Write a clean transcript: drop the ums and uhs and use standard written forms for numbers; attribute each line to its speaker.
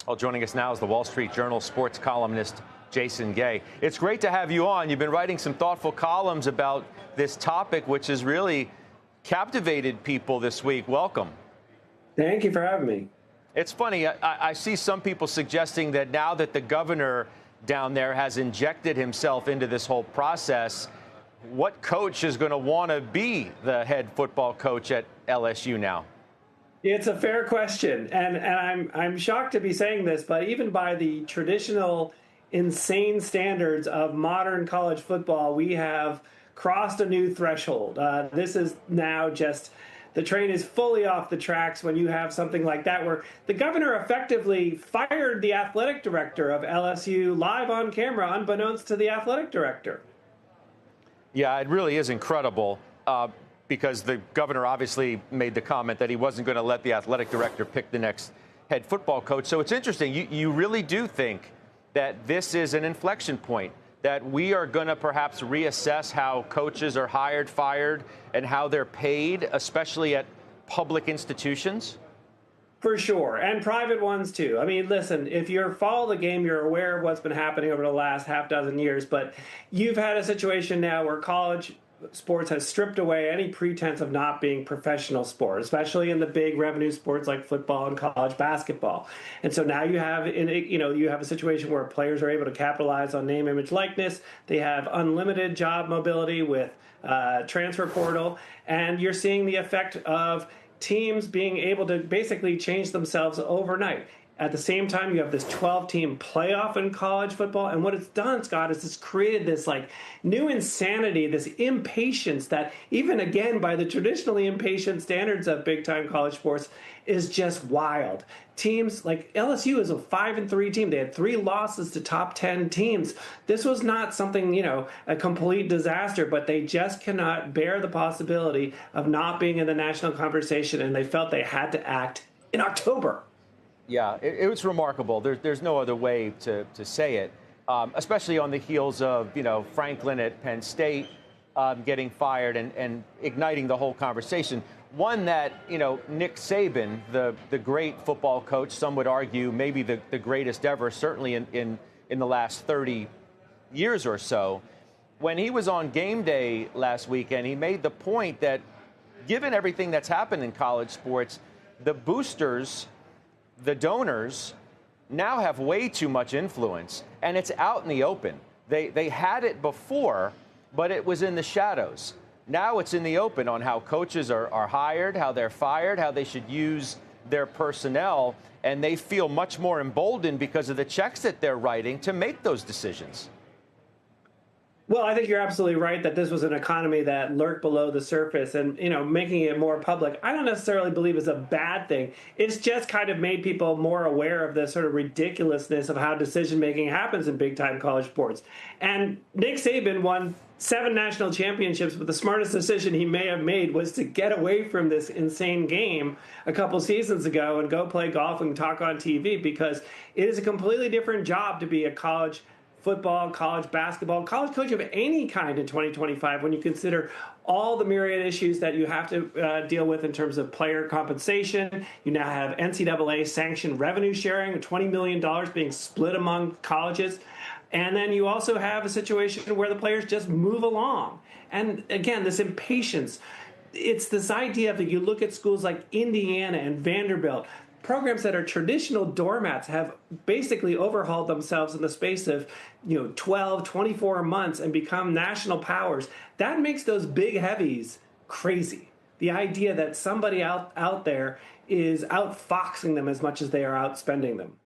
Speaker 1: Well, joining us now is the Wall Street Journal sports columnist Jason Gay. It's great to have you on. You've been writing some thoughtful columns about this topic, which has really captivated people this week. Welcome.
Speaker 2: Thank you for having me.
Speaker 1: It's funny. I see some people suggesting that now that the governor down there has injected himself into this whole process, what coach is going to want to be the head football coach at LSU now?
Speaker 2: It's a fair question, and I'm shocked to be saying this, but even by the traditional insane standards of modern college football, we have crossed a new threshold. This is now just, the train is fully off the tracks when you have something like that, where the governor effectively fired the athletic director of LSU live on camera, unbeknownst to the athletic director.
Speaker 1: Yeah, it really is incredible. Because the governor obviously made the comment that he wasn't going to let the athletic director pick the next head football coach. So it's interesting. You really do think that this is an inflection point, that we are going to perhaps reassess how coaches are hired, fired, and how they're paid, especially at public institutions?
Speaker 2: For sure, and private ones too. I mean, listen, if you follow the game, you're aware of what's been happening over the last half dozen years, but you've had a situation now where college sports has stripped away any pretense of not being professional sport, especially in the big revenue sports like football and college basketball. And so now you have a situation where players are able to capitalize on name, image, likeness. They have unlimited job mobility with transfer portal, and you're seeing the effect of teams being able to basically change themselves overnight. At the same time, you have this 12-team playoff in college football. And what it's done, Scott, is it's created this new insanity, this impatience that even, again, by the traditionally impatient standards of big-time college sports is just wild. Teams like LSU is a 5-3 team. They had 3 losses to top 10 teams. This was not something, a complete disaster, but they just cannot bear the possibility of not being in the national conversation, and they felt they had to act in October.
Speaker 1: Yeah, it was remarkable. There's no other way to say it, especially on the heels of, Franklin at Penn State getting fired and igniting the whole conversation. One that, Nick Saban, the great football coach, some would argue maybe the greatest ever, certainly in the last 30 years or so, when he was on game day last weekend, he made the point that given everything that's happened in college sports, the boosters, the donors, now have way too much influence, and it's out in the open. They had it before, but it was in the shadows. Now it's in the open on how coaches are hired, how they're fired, how they should use their personnel, and they feel much more emboldened because of the checks that they're writing to make those decisions.
Speaker 2: Well, I think you're absolutely right that this was an economy that lurked below the surface, and, making it more public, I don't necessarily believe is a bad thing. It's just kind of made people more aware of the sort of ridiculousness of how decision-making happens in big-time college sports. And Nick Saban won 7 national championships, but the smartest decision he may have made was to get away from this insane game a couple seasons ago and go play golf and talk on TV, because it is a completely different job to be a college football, college basketball, college coach of any kind in 2025 when you consider all the myriad issues that you have to deal with in terms of player compensation. You now have NCAA sanctioned revenue sharing, $20 million being split among colleges. And then you also have a situation where the players just move along. And again, this impatience, it's this idea that you look at schools like Indiana and Vanderbilt, programs that are traditional doormats have basically overhauled themselves in the space of 12, 24 months and become national powers. That makes those big heavies crazy. The idea that somebody out there is outfoxing them as much as they are outspending them.